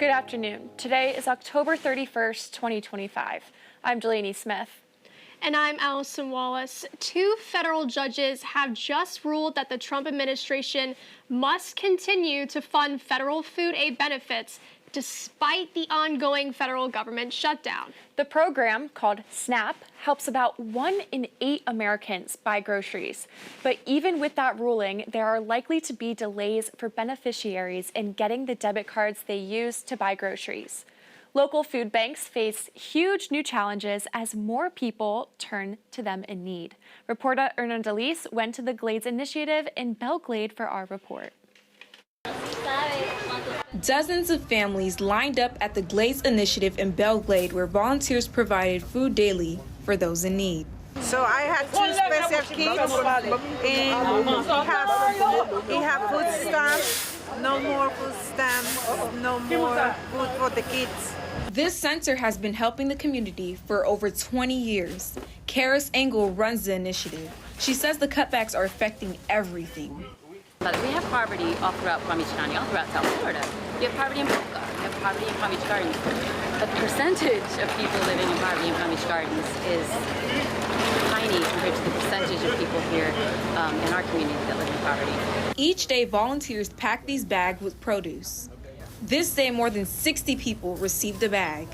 Good afternoon. Today is October 31st, 2025. I'm Delaney Smith. And I'm Allison Wallace. Two federal judges have just ruled that the Trump administration must continue to fund federal food aid benefits despite the ongoing federal government shutdown. The program, called SNAP, helps about 1 in 8 Americans buy groceries. But even with that ruling, there are likely to be delays for beneficiaries in getting the debit cards they use to buy groceries. Local food banks face huge new challenges as more people turn to them in need. Reporter Erna Delise went to the Glades Initiative in Belle Glade for our report. Dozens of families lined up at the Glades Initiative in Belle Glade, where volunteers provided food daily for those in need. So I had 2 special kids, and we have food stamps, no more food stamps, no more food for the kids. This center has been helping the community for over 20 years. Karis Engel runs the initiative. She says the cutbacks are affecting everything. But we have poverty all throughout Palm Beach County, all throughout South Florida. You have poverty in Boca, you have poverty in Palm Beach Gardens. The percentage of people living in poverty in Palm Beach Gardens is tiny compared to the percentage of people here in our community that live in poverty. Each day, volunteers pack these bags with produce. This day, more than 60 people received a bag.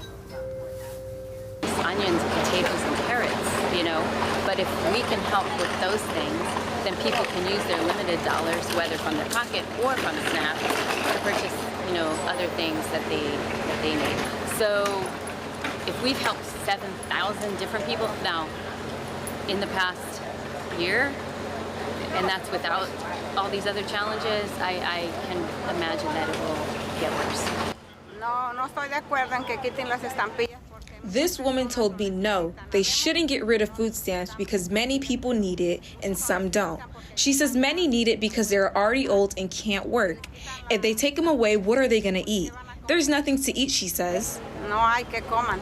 Onions, potatoes, and carrots, but if we can help with those things, then people can use their limited dollars, whether from their pocket or from SNAP, to purchase, other things that they need. So if we've helped 7,000 different people now in the past year, and that's without all these other challenges, I can imagine that it will get worse. No estoy de acuerdo en que quiten las estampillas. This woman told me no, they shouldn't get rid of food stamps because many people need it and some don't. She says many need it because they're already old and can't work. If they take them away, what are they going to eat? There's nothing to eat, she says. No hay que coman.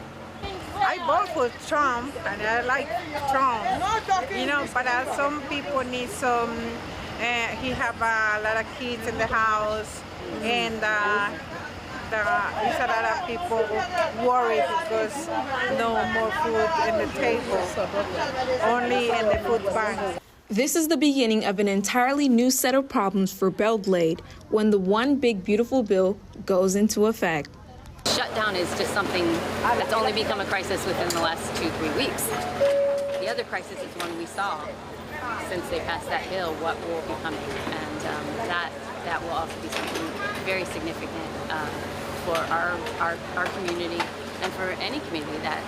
I vote for Trump, and I like Trump, but some people need some, he have a lot of kids in the house, and there's a lot of people worried because no more food in the table, only in the food bank. This is the beginning of an entirely new set of problems for Belle Glade when the One Big Beautiful bill goes into effect. Shutdown is just something that's only become a crisis within the last 2-3 weeks. The other crisis is one we saw since they passed that bill, what will be coming, and that will also be something very significant for our community and for any community that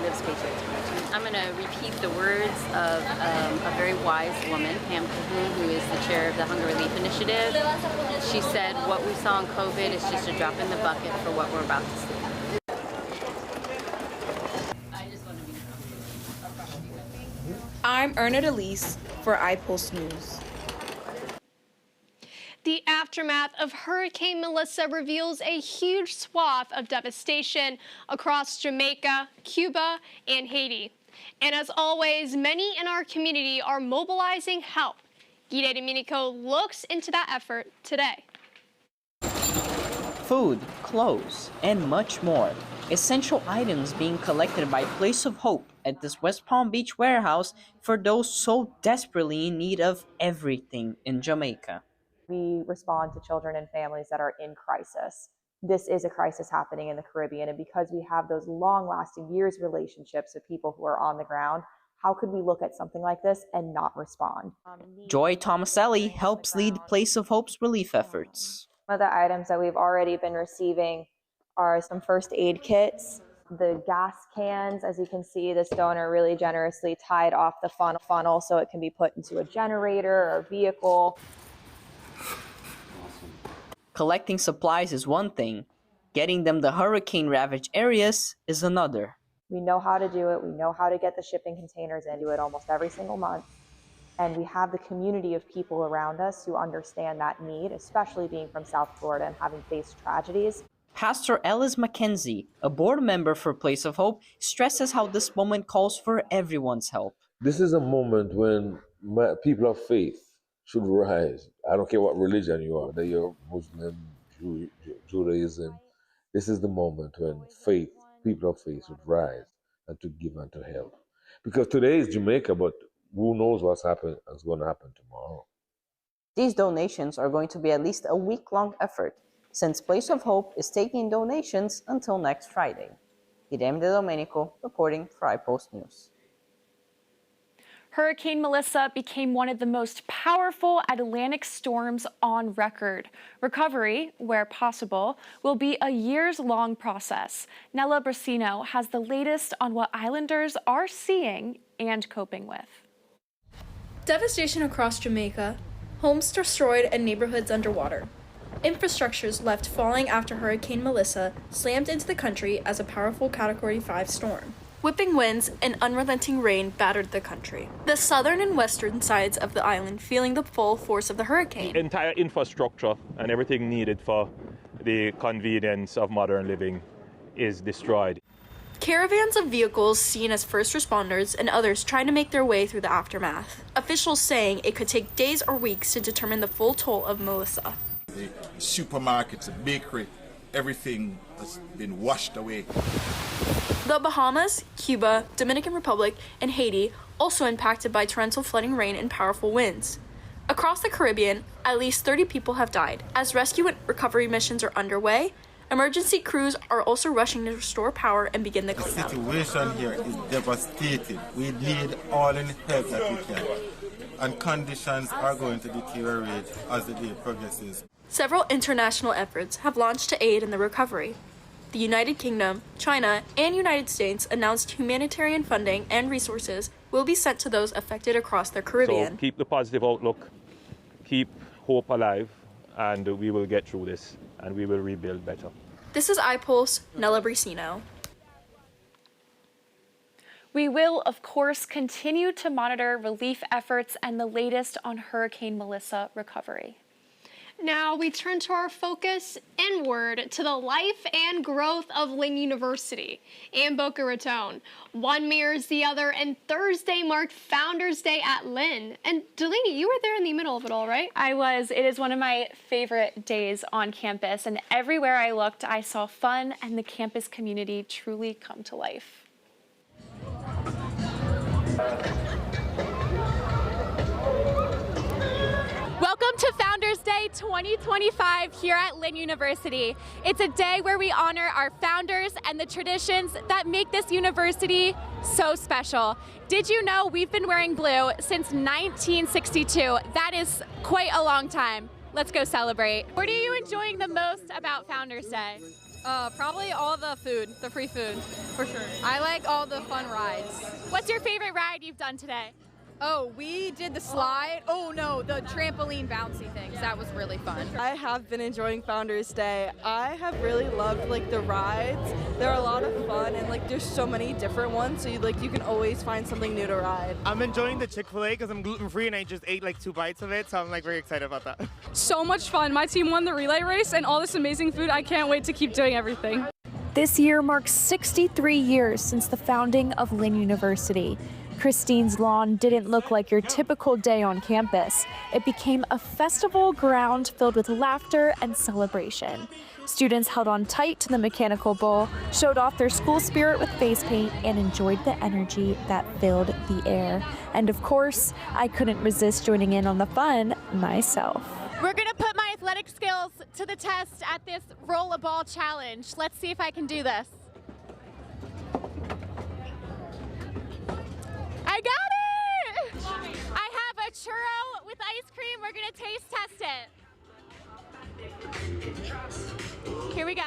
lives paycheck to paycheck. I'm going to repeat the words of a very wise woman, Pam Cahoon, who is the chair of the Hunger Relief Initiative. She said, what we saw in COVID is just a drop in the bucket for what we're about to see. I'm Erna Delise for iPulse News. The aftermath of Hurricane Melissa reveals a huge swath of devastation across Jamaica, Cuba, and Haiti. And as always, many in our community are mobilizing help. Guide Domenico looks into that effort today. Food, clothes, and much more. Essential items being collected by Place of Hope at this West Palm Beach warehouse for those so desperately in need of everything in Jamaica. We respond to children and families that are in crisis. This is a crisis happening in the Caribbean, and because we have those long-lasting years relationships with people who are on the ground, how could we look at something like this and not respond? Joy Tomaselli helps lead Place of Hope's relief efforts. One of the items that we've already been receiving are some first aid kits, the gas cans. As you can see, this donor really generously tied off the funnel so it can be put into a generator or vehicle. Collecting supplies is one thing. Getting them to hurricane-ravaged areas is another. We know how to do it. We know how to get the shipping containers in. Do it almost every single month. And we have the community of people around us who understand that need, especially being from South Florida and having faced tragedies. Pastor Ellis McKenzie, a board member for Place of Hope, stresses how this moment calls for everyone's help. This is a moment when people of faith should rise. I don't care what religion you are, that you're Muslim, Judaism, This is the moment when faith, people of faith, would rise and to give and to help. Because today is Jamaica, but who knows what's going to happen tomorrow. These donations are going to be at least a week-long effort, since Place of Hope is taking donations until next Friday. Irem De Domenico reporting for iPulse News. Hurricane Melissa became one of the most powerful Atlantic storms on record. Recovery, where possible, will be a years-long process. Nella Brasino has the latest on what islanders are seeing and coping with. Devastation across Jamaica, homes destroyed and neighborhoods underwater. Infrastructures left falling after Hurricane Melissa slammed into the country as a powerful Category 5 storm. Whipping winds and unrelenting rain battered the country. The southern and western sides of the island feeling the full force of the hurricane. Entire infrastructure and everything needed for the convenience of modern living is destroyed. Caravans of vehicles seen as first responders and others trying to make their way through the aftermath. Officials saying it could take days or weeks to determine the full toll of Melissa. The supermarkets, the bakery, everything has been washed away. The Bahamas, Cuba, Dominican Republic, and Haiti also impacted by torrential flooding rain and powerful winds. Across the Caribbean, at least 30 people have died. As rescue and recovery missions are underway, emergency crews are also rushing to restore power and begin the cleanup. The situation here is devastating. We need all in help that we can. And conditions are going to deteriorate as the day progresses. Several international efforts have launched to aid in the recovery. The United Kingdom, China, and United States announced humanitarian funding and resources will be sent to those affected across the Caribbean. So keep the positive outlook, keep hope alive, and we will get through this, and we will rebuild better. This is iPulse, Nella Brasino. We will, of course, continue to monitor relief efforts and the latest on Hurricane Melissa recovery. Now we turn to our focus inward to the life and growth of Lynn University and Boca Raton. One mirrors the other, and Thursday marked Founders Day at Lynn. And Delaney, you were there in the middle of it all, right? I was. It is one of my favorite days on campus, and everywhere I looked, I saw fun and the campus community truly come to life. Welcome to Founders Day 2025 here at Lynn University. It's a day where we honor our founders and the traditions that make this university so special. Did you know we've been wearing blue since 1962? That is quite a long time. Let's go celebrate. What are you enjoying the most about Founders Day? Probably all the food, the free food, for sure. I like all the fun rides. What's your favorite ride you've done today? Oh, we did the slide. Oh no, the trampoline bouncy things. That was really fun. I have been enjoying Founders Day. I have really loved the rides. They're a lot of fun and there's so many different ones, so you can always find something new to ride. I'm enjoying the Chick-fil-A because I'm gluten-free and I just ate 2 bites of it, so I'm very excited about that. So much fun. My team won the relay race and all this amazing food. I can't wait to keep doing everything. This year marks 63 years since the founding of Lynn University. Christine's lawn didn't look like your typical day on campus. It became a festival ground filled with laughter and celebration. Students held on tight to the mechanical bull, showed off their school spirit with face paint, and enjoyed the energy that filled the air. And of course, I couldn't resist joining in on the fun myself. We're gonna put my athletic skills to the test at this roll a ball challenge. Let's see if I can do this. I got it! I have a churro with ice cream. We're gonna taste test it. Here we go.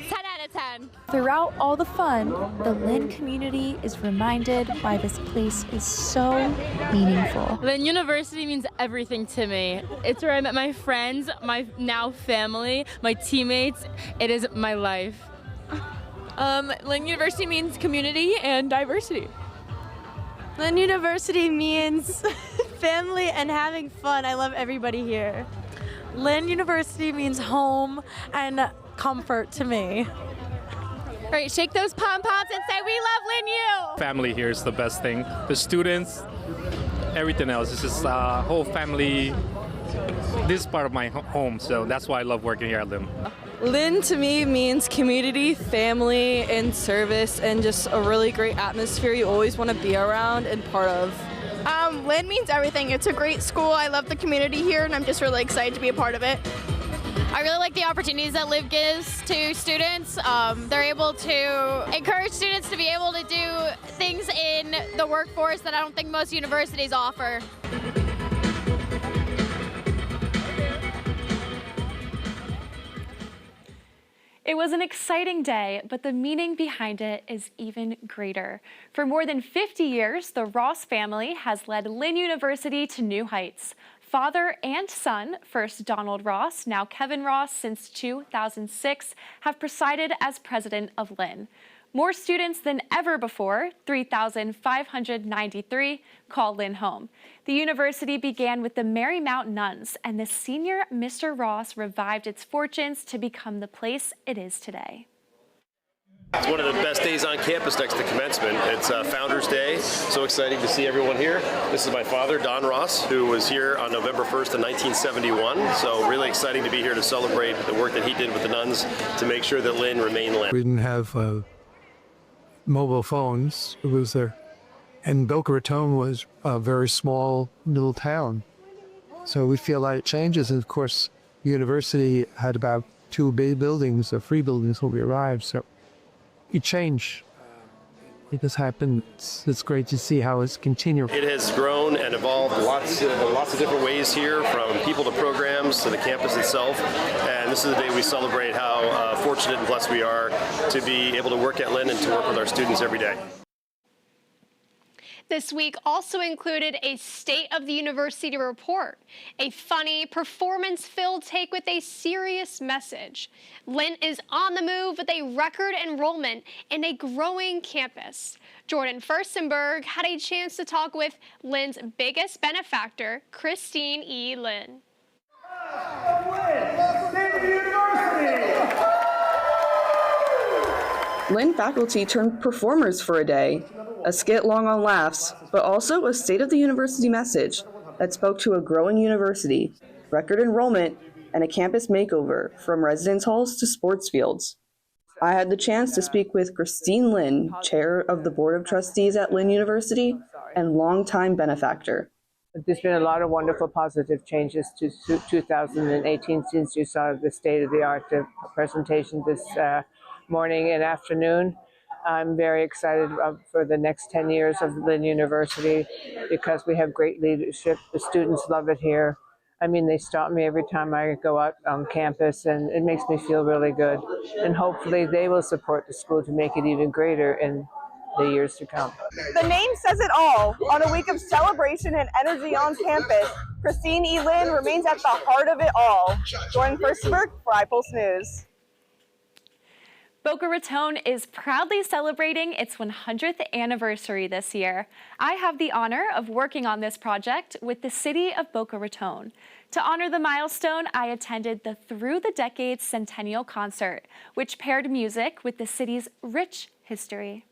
10 out of 10. Throughout all the fun, the Lynn community is reminded why this place is so meaningful. Lynn University means everything to me. It's where I met my friends, my now family, my teammates. It is my life. Lynn University means community and diversity. Lynn University means family and having fun. I love everybody here. Lynn University means home and comfort to me. All right, shake those pom-poms and say, we love Lynn U. Family here is the best thing. The students, everything else. It's just a whole family this is part of my home, so that's why I love working here at Lynn. Lynn to me means community, family, and service, and just a really great atmosphere you always want to be around and part of. Lynn means everything. It's a great school. I love the community here, and I'm just really excited to be a part of it. I really like the opportunities that Liv gives to students. They're able to encourage students to be able to do things in the workforce that I don't think most universities offer. It was an exciting day, but the meaning behind it is even greater. For more than 50 years, the Ross family has led Lynn University to new heights. Father and son, first Donald Ross, now Kevin Ross since 2006, have presided as president of Lynn. More students than ever before, 3,593, call Lynn home. The university began with the Marymount Nuns, and the senior Mr. Ross revived its fortunes to become the place it is today. It's one of the best days on campus next to commencement. It's Founders Day. So exciting to see everyone here. This is my father, Don Ross, who was here on November 1st of 1971. So really exciting to be here to celebrate the work that he did with the nuns to make sure that Lynn remained Lynn. We didn't have mobile phones. It was there. And Boca Raton was a very small little town. So we feel like it changes. And of course, the university had about 2 big buildings or 3 buildings when we arrived. So it changed. It has happened. It's great to see how it's continued. It has grown and evolved lots of different ways here, from people to programs to the campus itself. And this is the day we celebrate how fortunate and blessed we are to be able to work at Lynn and to work with our students every day. This week also included a State of the University report, a funny, performance-filled take with a serious message. Lynn is on the move with a record enrollment and a growing campus. Jordan Furstenberg had a chance to talk with Lynn's biggest benefactor, Christine E. Lynn. Lynn faculty turned performers for a day. A skit long on laughs, but also a State of the University message that spoke to a growing university, record enrollment, and a campus makeover from residence halls to sports fields. I had the chance to speak with Christine Lynn, chair of the Board of Trustees at Lynn University and longtime benefactor. There's been a lot of wonderful positive changes to 2018 since you saw the state-of-the-art presentation this morning and afternoon. I'm very excited for the next 10 years of Lynn University because we have great leadership. The students love it here. I mean, they stop me every time I go out on campus, and it makes me feel really good. And hopefully they will support the school to make it even greater in the years to come. The name says it all. On a week of celebration and energy on campus, Christine E. Lynn remains at the heart of it all. Jordan Furstenberg for iPulse News. Boca Raton is proudly celebrating its 100th anniversary this year. I have the honor of working on this project with the city of Boca Raton. To honor the milestone, I attended the Through the Decades Centennial Concert, which paired music with the city's rich history.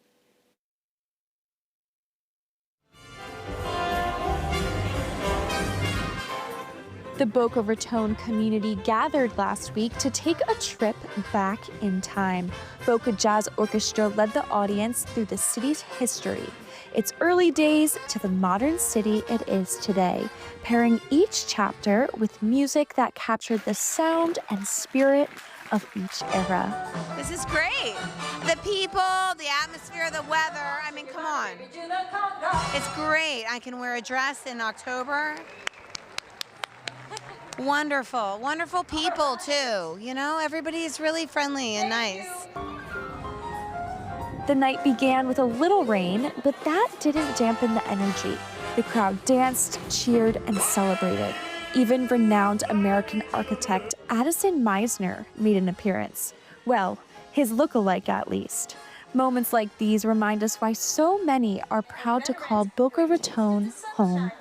The Boca Raton community gathered last week to take a trip back in time. Boca Jazz Orchestra led the audience through the city's history, its early days to the modern city it is today, pairing each chapter with music that captured the sound and spirit of each era. This is great. The people, the atmosphere, the weather, I mean, come on. It's great. I can wear a dress in October. Wonderful, wonderful people too. You know, everybody is really friendly and nice. The night began with a little rain, but that didn't dampen the energy. The crowd danced, cheered, and celebrated. Even renowned American architect Addison Meisner made an appearance. Well, his look-alike at least. Moments like these remind us why so many are proud to call Boca Raton home.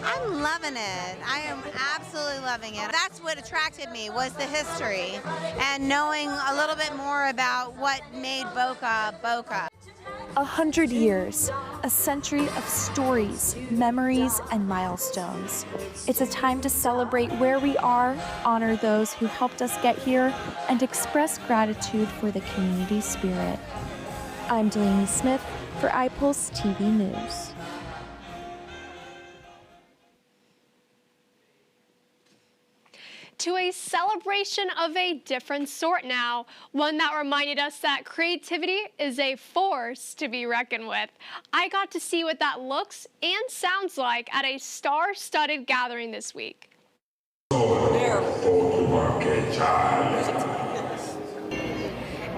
I'm loving it. I am absolutely loving it. That's what attracted me, was the history and knowing a little bit more about what made Boca, Boca. 100 years, a century of stories, memories, and milestones. It's a time to celebrate where we are, honor those who helped us get here, and express gratitude for the community spirit. I'm Delaney Smith for iPulse TV News. To a celebration of a different sort now, one that reminded us that creativity is a force to be reckoned with. I got to see what that looks and sounds like at a star-studded gathering this week.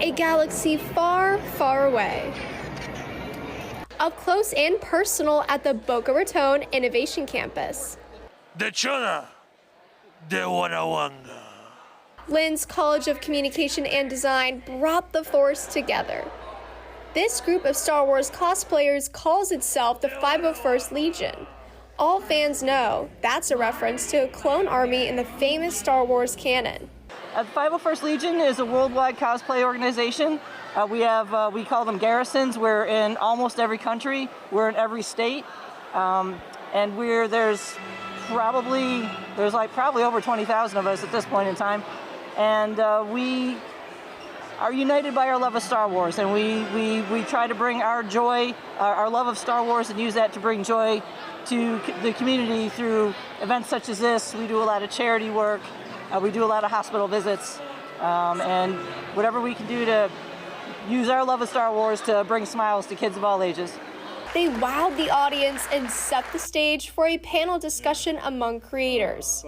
A galaxy far, far away. Up close and personal at the Boca Raton Innovation Campus. The Chuna. The Wanawanga. Lynn's College of Communication and Design brought the force together. This group of Star Wars cosplayers calls itself the 501st Legion. All fans know that's a reference to a clone army in the famous Star Wars canon. The 501st Legion is a worldwide cosplay organization. We call them garrisons. We're in almost every country. We're in every state. And there's probably over 20,000 of us at this point in time, and we are united by our love of Star Wars, and we try to bring our joy, our love of Star Wars, and use that to bring joy to the community through events such as this. We do a lot of charity work, we do a lot of hospital visits, and whatever we can do to use our love of Star Wars to bring smiles to kids of all ages. They wowed the audience and set the stage for a panel discussion among creators.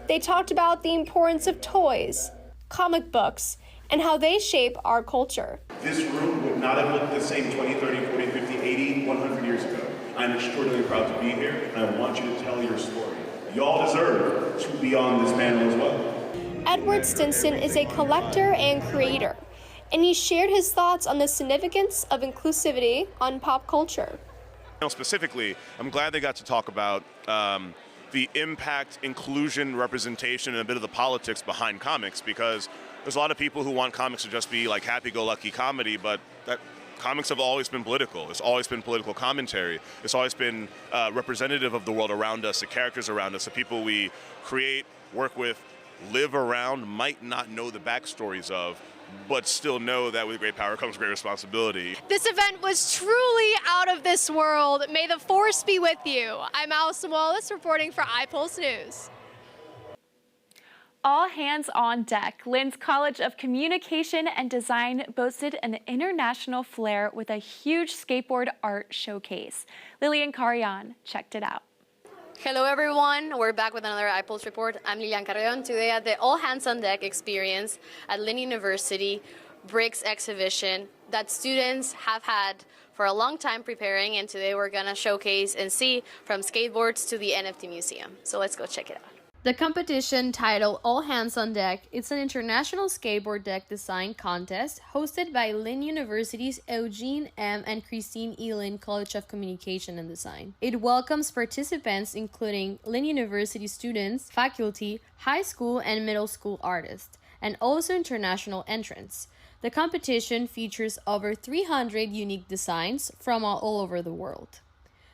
They talked about the importance of toys, comic books, and how they shape our culture. This room would not have looked the same 20, 30, 40, 50, 80, 100 years ago. I'm extraordinarily proud to be here, and I want you to tell your story. Y'all deserve to be on this panel as well. Edward Stinson is a collector and creator, and he shared his thoughts on the significance of inclusivity on pop culture. Specifically, I'm glad they got to talk about the impact, inclusion, representation, and a bit of the politics behind comics, because there's a lot of people who want comics to just be like happy-go-lucky comedy, but that comics have always been political. It's always been political commentary. It's always been representative of the world around us, the characters around us, the people we create, work with, live around, might not know the backstories of, but still know that with great power comes great responsibility. This event was truly out of this world. May the force be with you. I'm Allison Wallace reporting for iPulse News. All hands on deck. Lynn's College of Communication and Design boasted an international flair with a huge skateboard art showcase. Lillian Carrion checked it out. Hello everyone, we're back with another iPulse report. I'm Lilian Carreon, today at the All Hands on Deck experience at Lynn University Bricks exhibition that students have had for a long time preparing, and today we're gonna showcase and see from skateboards to the NFT museum. So let's go check it out. The competition, titled All Hands on Deck, it's an international skateboard deck design contest hosted by Lynn University's Eugene M. and Christine E. Lynn College of Communication and Design. It welcomes participants including Lynn University students, faculty, high school and middle school artists, and also international entrants. The competition features over 300 unique designs from all over the world.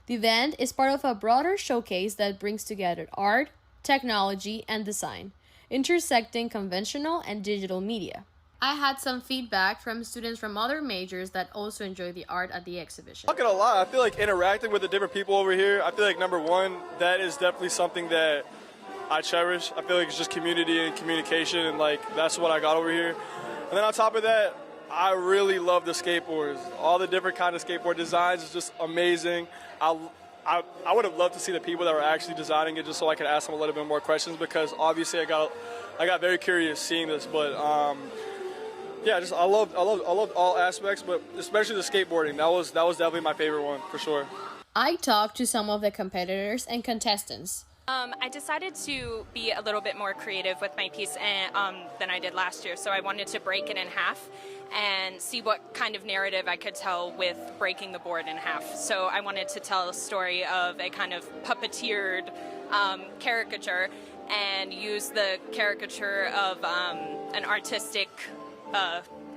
The event is part of a broader showcase that brings together art, technology, and design, intersecting conventional and digital media. I had some feedback from students from other majors that also enjoy the art at the exhibition. I'm not gonna lie, I feel like interacting with the different people over here, I feel like number one, that is definitely something that I cherish. I feel like it's just community and communication, and like that's what I got over here. And then on top of that, I really love the skateboards. All the different kind of skateboard designs is just amazing. I would have loved to see the people that were actually designing it, just so I could ask them a little bit more questions, because obviously I got very curious seeing this. But yeah, I loved all aspects, but especially the skateboarding. That was definitely my favorite one for sure. I talked to some of the competitors and contestants. I decided to be a little bit more creative with my piece than I did last year, so I wanted to break it in half and see what kind of narrative I could tell with breaking the board in half. So I wanted to tell a story of a kind of puppeteered caricature and use the caricature of an artistic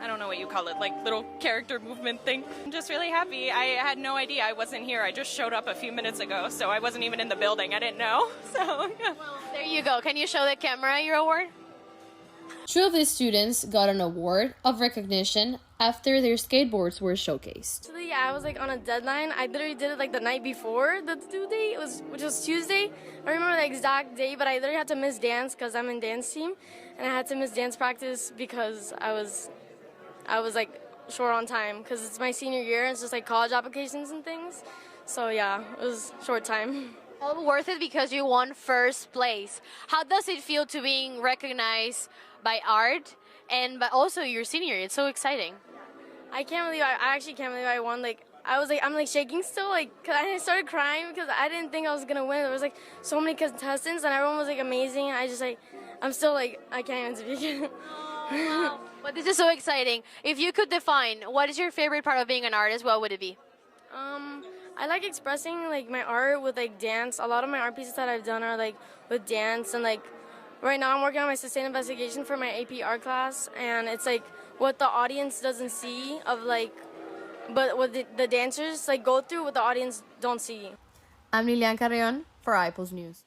I don't know what you call it, like little character movement thing. I'm just really happy. I had no idea I wasn't here. I just showed up a few minutes ago, so I wasn't even in the building. I didn't know. So, yeah. Well, there you go. Can you show the camera your award? Two of these students got an award of recognition after their skateboards were showcased. Actually, yeah, I was like on a deadline. I literally did it like the night before the due date, which was Tuesday. I don't remember the exact day, but I literally had to miss dance because I'm in dance team, and I had to miss dance practice because I was like short on time because it's my senior year. And it's just like college applications and things. So yeah, it was short time. All worth it because you won first place. How does it feel to being recognized by art and but also your senior? It's so exciting. I actually can't believe I won. Like I'm like shaking still, like, cause I started crying because I didn't think I was gonna win. There was like so many contestants and everyone was like amazing. I'm still like, I can't even speak. Oh, wow. But this is so exciting. If you could define what is your favorite part of being an artist, what would it be? I like expressing like my art with like dance. A lot of my art pieces that I've done are like with dance, and like right now I'm working on my sustained investigation for my AP art class, and it's like what the audience doesn't see of like, but what the dancers like go through what the audience don't see. I'm Lynn University for iPulse News.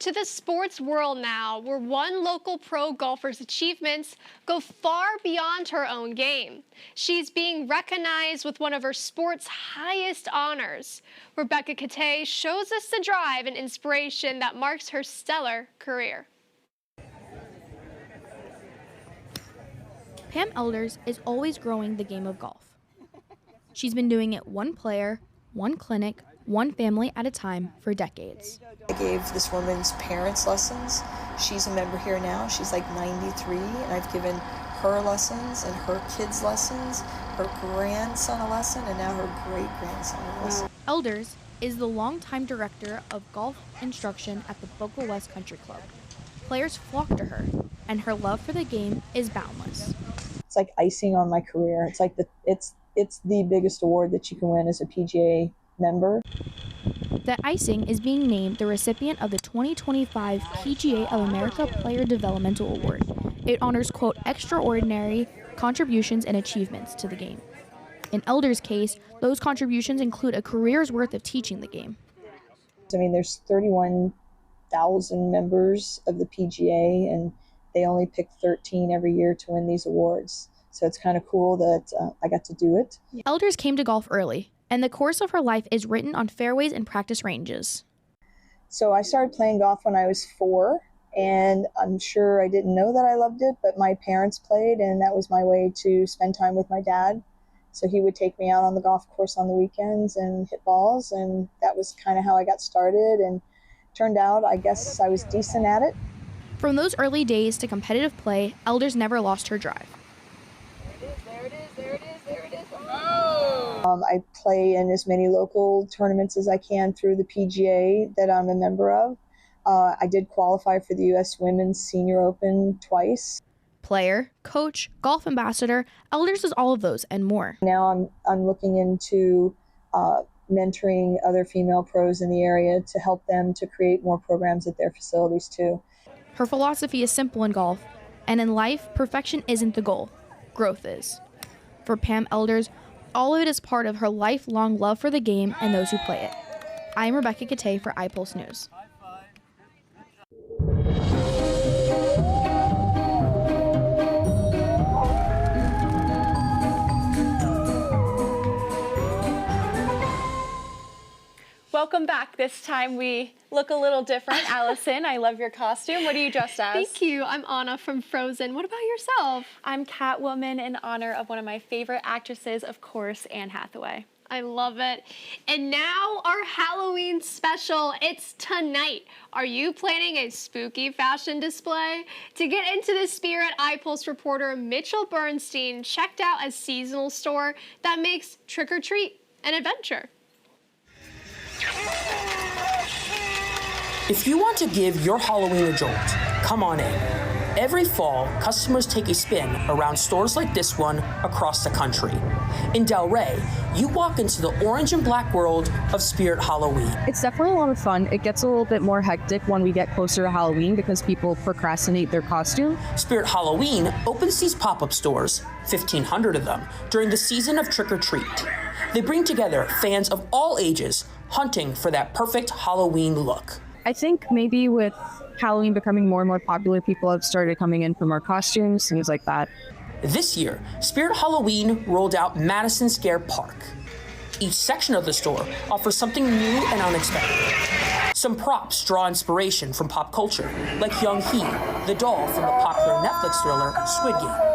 To the sports world now, where one local pro golfer's achievements go far beyond her own game. She's being recognized with one of her sport's highest honors. Rebecca Kate shows us the drive and inspiration that marks her stellar career. Pam Elders is always growing the game of golf. She's been doing it one player, one clinic, one family at a time for decades. I gave this woman's parents lessons. She's a member here now. She's like 93, and I've given her lessons and her kids lessons, her grandson a lesson, and now her great-grandson a lesson. Elders is the longtime director of golf instruction at the Boca West Country Club. Players flock to her, and her love for the game is boundless. It's like icing on my career. It's like it's the biggest award that you can win as a PGA member. The icing is being named the recipient of the 2025 PGA of America Player Developmental Award. It honors, quote, extraordinary contributions and achievements to the game. In Elders' case, those contributions include a career's worth of teaching the game. I mean, there's 31,000 members of the PGA, and they only pick 13 every year to win these awards. So it's kind of cool that I got to do it. Elders came to golf early, and the course of her life is written on fairways and practice ranges. So I started playing golf when I was 4, and I'm sure I didn't know that I loved it, but my parents played, and that was my way to spend time with my dad. So he would take me out on the golf course on the weekends and hit balls, and that was kind of how I got started, and turned out, I guess, I was decent at it. From those early days to competitive play, Elders never lost her drive. I play in as many local tournaments as I can through the PGA that I'm a member of. I did qualify for the U.S. Women's Senior Open twice. Player, coach, golf ambassador, Elders is all of those and more. Now I'm looking into mentoring other female pros in the area to help them to create more programs at their facilities too. Her philosophy is simple in golf, and in life, perfection isn't the goal. Growth is. For Pam Elders, all of it is part of her lifelong love for the game and those who play it. I'm Rebecca Kate for iPulse News. Welcome back. This time we look a little different. Allison, I love your costume. What are you dressed as? Thank you. I'm Anna from Frozen. What about yourself? I'm Catwoman in honor of one of my favorite actresses, of course, Anne Hathaway. I love it. And now our Halloween special. It's tonight. Are you planning a spooky fashion display? To get into the spirit, iPulse reporter Mitchell Bernstein checked out a seasonal store that makes trick-or-treat an adventure. If you want to give your Halloween a jolt, come on in. Every fall, customers take a spin around stores like this one across the country. In Delray, you walk into the orange and black world of Spirit Halloween. It's definitely a lot of fun. It gets a little bit more hectic when we get closer to Halloween because people procrastinate their costume. Spirit Halloween opens these pop-up stores, 1,500 of them, during the season of Trick or Treat. They bring together fans of all ages, hunting for that perfect Halloween look. I think maybe with Halloween becoming more and more popular, people have started coming in for more costumes, things like that. This year, Spirit Halloween rolled out Madison Square Park. Each section of the store offers something new and unexpected. Some props draw inspiration from pop culture, like Young Hee, the doll from the popular Netflix thriller Squid Game.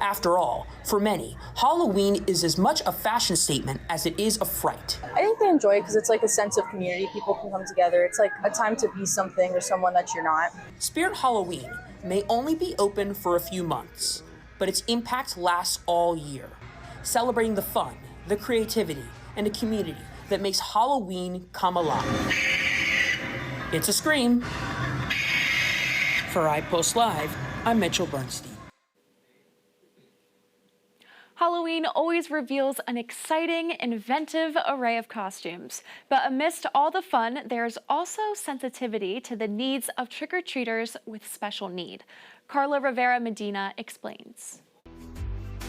After all, for many, Halloween is as much a fashion statement as it is a fright. I think they enjoy it because it's like a sense of community. People can come together. It's like a time to be something or someone that you're not. Spirit Halloween may only be open for a few months, but its impact lasts all year, celebrating the fun, the creativity, and the community that makes Halloween come alive. It's a scream. For iPulse Live, I'm Mitchell Bernstein. Halloween always reveals an exciting, inventive array of costumes. But amidst all the fun, there's also sensitivity to the needs of trick-or-treaters with special need. Carla Rivera Medina explains.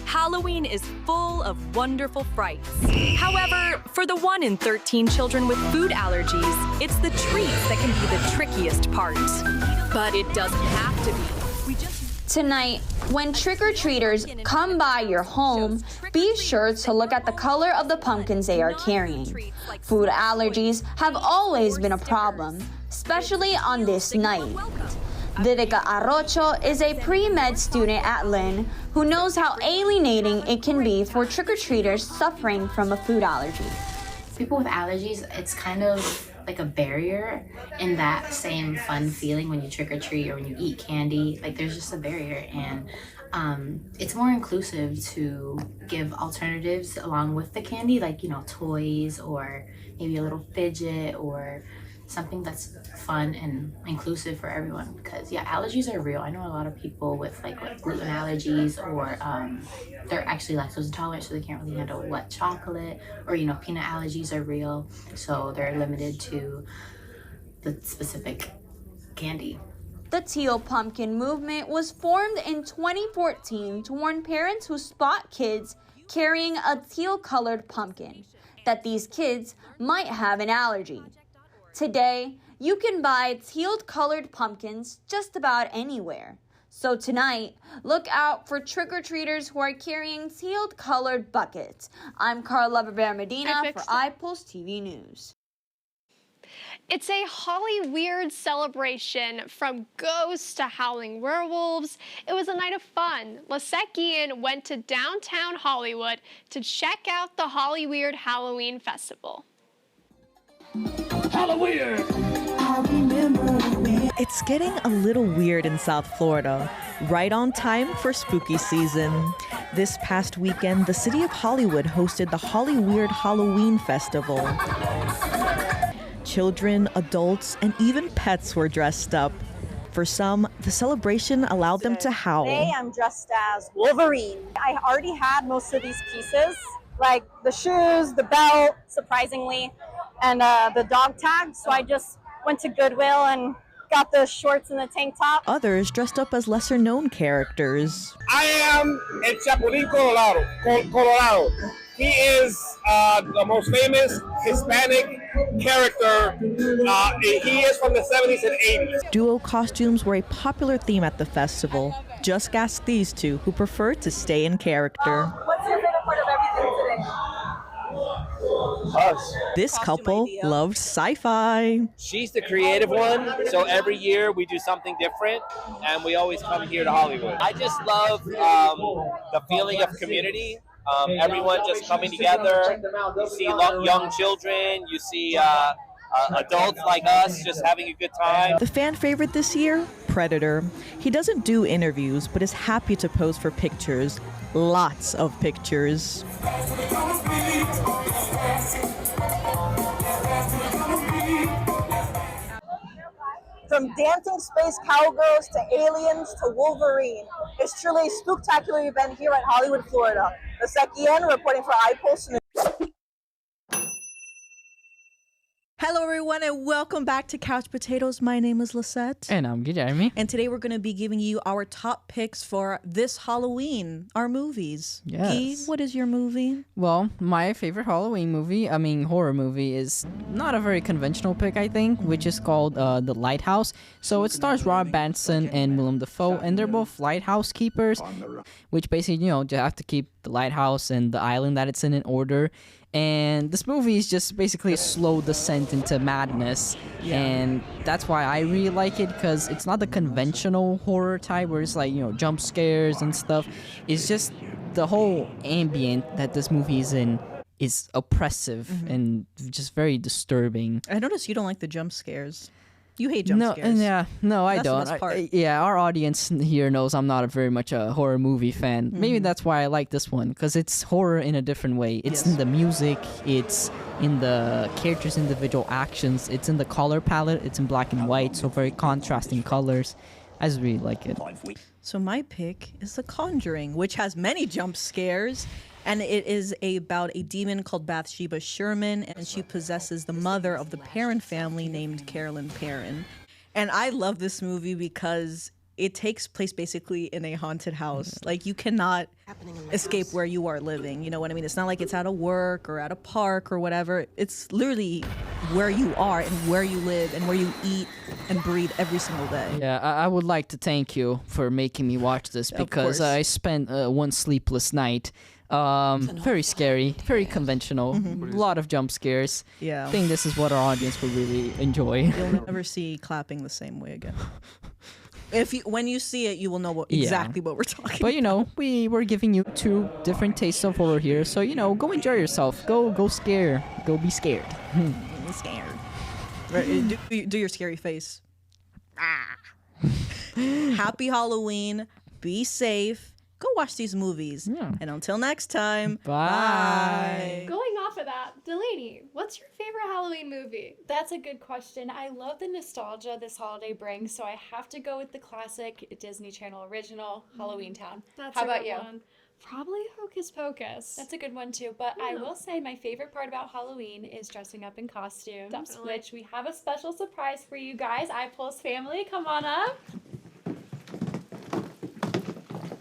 Halloween is full of wonderful frights. However, for the 1 in 13 children with food allergies, it's the treats that can be the trickiest part. But it doesn't have to be. Tonight, when trick-or-treaters come by your home, be sure to look at the color of the pumpkins they are carrying. Food allergies have always been a problem, especially on this night. Vivica Arrocho is a pre-med student at Lynn who knows how alienating it can be for trick-or-treaters suffering from a food allergy. People with allergies, it's kind of like a barrier in that same fun feeling when you trick-or-treat or when you eat candy. Like there's just a barrier, and it's more inclusive to give alternatives along with the candy, like, you know, toys or maybe a little fidget or something that's fun and inclusive for everyone. Because yeah, allergies are real. I know a lot of people with like gluten allergies, or they're actually lactose intolerant, so they can't really handle wet chocolate, or, you know, peanut allergies are real, so they're limited to the specific candy. The Teal Pumpkin movement was formed in 2014 to warn parents who spot kids carrying a teal-colored pumpkin that these kids might have an allergy. Today, you can buy teal-colored pumpkins just about anywhere. So tonight, look out for trick-or-treaters who are carrying teal-colored buckets. I'm Carla Rivera Medina for iPulse TV News. It's a Holly Weird celebration from ghosts to howling werewolves. It was a night of fun. Lisette Guillen went to downtown Hollywood to check out the Holly Weird Halloween Festival. Halloween! It's getting a little weird in South Florida, right on time for spooky season. This past weekend, the city of Hollywood hosted the Holly Weird Halloween Festival. Children, adults, and even pets were dressed up. For some, the celebration allowed them to howl. Today I'm dressed as Wolverine. I already had most of these pieces, like the shoes, the belt, surprisingly, and the dog tag, so I just went to Goodwill and got the shorts and the tank top. Others dressed up as lesser-known characters. I am El Chapulín Colorado. He is the most famous Hispanic character. He is from the 70s and 80s. Duo costumes were a popular theme at the festival. Just ask these two, who prefer to stay in character. What's your favorite part of everything today? Us. This couple loved sci-fi. She's the creative one, so every year we do something different, and we always come here to Hollywood. I just love the feeling of community. Everyone just coming together. You see young children, you see adults like us just having a good time. The fan favorite this year? Predator. He doesn't do interviews, but is happy to pose for pictures. Lots of pictures. From dancing space cowgirls to aliens to Wolverine. It's truly a spectacular event here at Hollywood, Florida. Ian reporting for iPulse News. Hello, everyone, and welcome back to Couch Potatoes. My name is Lisette. And I'm Guilherme. And today we're going to be giving you our top picks for this Halloween, our movies. Yes. Guy, what is your movie? Well, my favorite Halloween movie, horror movie, is not a very conventional pick, I think, which is called The Lighthouse. So it stars Rob Pattinson and Willem Dafoe, and they're both lighthouse keepers, which basically, you have to keep the lighthouse and the island that it's in order. And this movie is just basically a slow descent into madness. Yeah. And that's why I really like it, because it's not the conventional horror type where it's like, jump scares and stuff. It's just the whole ambient that this movie is in is oppressive and just very disturbing. I noticed you don't like the jump scares. You hate jump scares. No, I don't. Our audience here knows I'm not very much a horror movie fan. Maybe that's why I like this one, because it's horror in a different way. It's in the music, it's in the characters' individual actions, it's in the color palette, it's in black and white, so very contrasting colors. I just really like it. So my pick is The Conjuring, which has many jump scares. And it is about a demon called Bathsheba Sherman, and she possesses the mother of the Perron family named Carolyn Perron. And I love this movie because it takes place basically in a haunted house. Like, you cannot escape where you are living. You know what I mean? It's not like it's at a work or at a park or whatever. It's literally where you are and where you live and where you eat and breathe every single day. Yeah, I would like to thank you for making me watch this, because I spent one sleepless night. Very scary, very conventional, a lot of jump scares. Yeah. I think this is what our audience will really enjoy. You'll never see clapping the same way again. When you see it, you will know exactly what we're talking about. But we're giving you two different tastes of horror here, so go enjoy yourself. Go scare. Go be scared. Be scared. Right, do your scary face. Happy Halloween. Be safe. Go watch these movies. Yeah. And until next time, bye. Going off of that, Delaney, what's your favorite Halloween movie? That's a good question. I love the nostalgia this holiday brings, so I have to go with the classic Disney Channel original, Halloween Town. That's How a about good you? one. Probably Hocus Pocus. That's a good one too, but I will say my favorite part about Halloween is dressing up in costumes, Definitely. which we have a special surprise for you guys. iPulse family, come on up.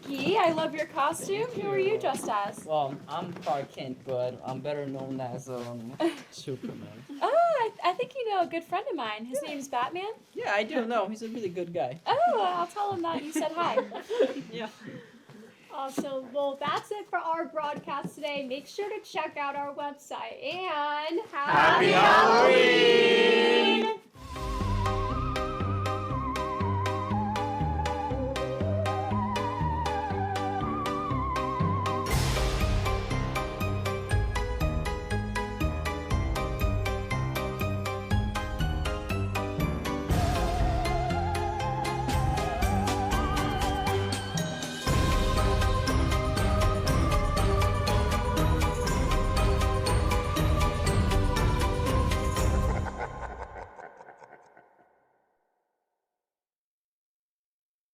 Guy, I love your costume. Who are you dressed as? Well, I'm Clark Kent, but I'm better known as Superman. Oh, I think you know a good friend of mine. His name's Batman. Yeah, I do know. He's a really good guy. Oh, I'll tell him that you said hi. Yeah. Awesome. Well, that's it for our broadcast today. Make sure to check out our website and Happy Halloween!